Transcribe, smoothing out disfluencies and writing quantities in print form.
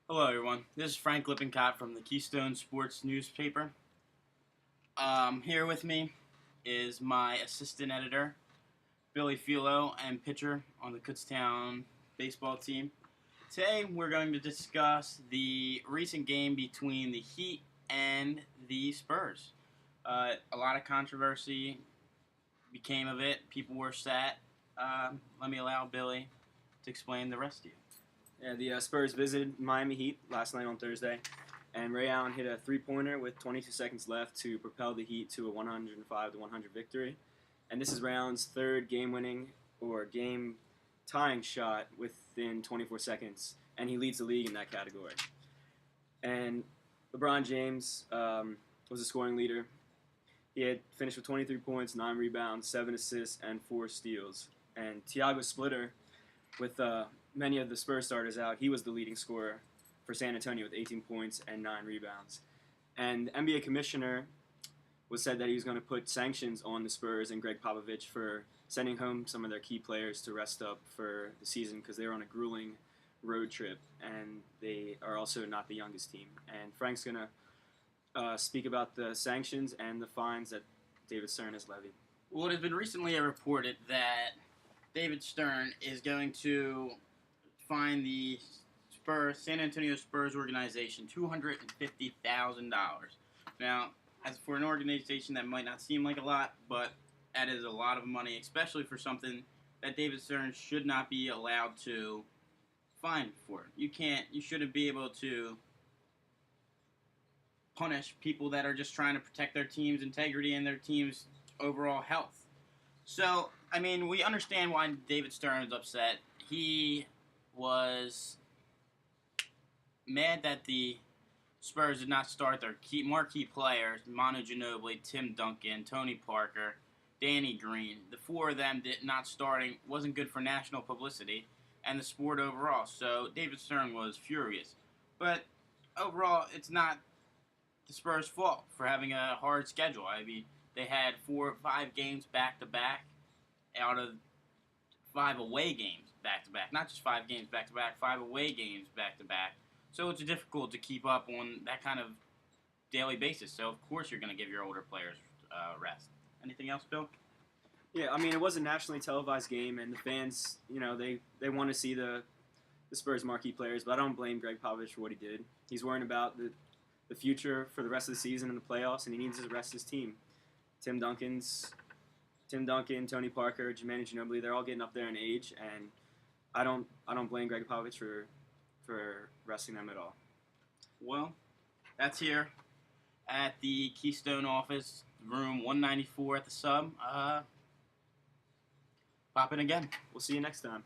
Hello, everyone. This is Frank Lippincott from the Keystone Sports newspaper. Here with me is my assistant editor, Billy Filo, and pitcher on the Kutztown baseball team. Today, we're going to discuss the recent game between the Heat and the Spurs. A lot of controversy became of it. People were set. Let me allow Billy to explain the rest to you. Yeah, the Spurs visited Miami Heat last night on Thursday, and Ray Allen hit a three-pointer with 22 seconds left to propel the Heat to a 105-100 victory. And this is Ray Allen's third game-winning or game-tying shot within 24 seconds, and he leads the league in that category. And LeBron James was a scoring leader. He had finished with 23 points, 9 rebounds, 7 assists, and 4 steals. And Thiago Splitter, with many of the Spurs starters out, he was the leading scorer for San Antonio with 18 points and 9 rebounds. And the NBA commissioner said that he was going to put sanctions on the Spurs and Greg Popovich for sending home some of their key players to rest up for the season because they were on a grueling road trip, and they are also not the youngest team. And Frank's going to speak about the sanctions and the fines that David Stern has levied. Well, it has been recently reported that David Stern is going to fine the San Antonio Spurs organization $250,000. Now, as for an organization, that might not seem like a lot, but that is a lot of money, especially for something that David Stern should not be allowed to fine for. You shouldn't be able to punish people that are just trying to protect their team's integrity and their team's overall health. So, I mean, we understand why David Stern is upset. He was mad that the Spurs did not start their marquee players, Manu Ginobili, Tim Duncan, Tony Parker, Danny Green. The four of them not starting wasn't good for national publicity and the sport overall. So David Stern was furious. But overall, it's not the Spurs' fault for having a hard schedule. I mean, they had 4 or 5 games back-to-back out of 5 away games back-to-back. Not just 5 games back-to-back, 5 away games back-to-back. So it's difficult to keep up on that kind of daily basis. So, of course, you're going to give your older players rest. Anything else, Bill? Yeah, I mean, it was a nationally televised game, and the fans, they want to see the Spurs marquee players, but I don't blame Greg Popovich for what he did. He's worrying about the future for the rest of the season and the playoffs, and he needs to rest his team. Tim Duncan, Tony Parker, Jermaine Ginobili, they're all getting up there in age, and I don't blame Greg Popovich for resting them at all. Well, that's here at the Keystone office, room 194 at the Sub. Pop in again. We'll see you next time.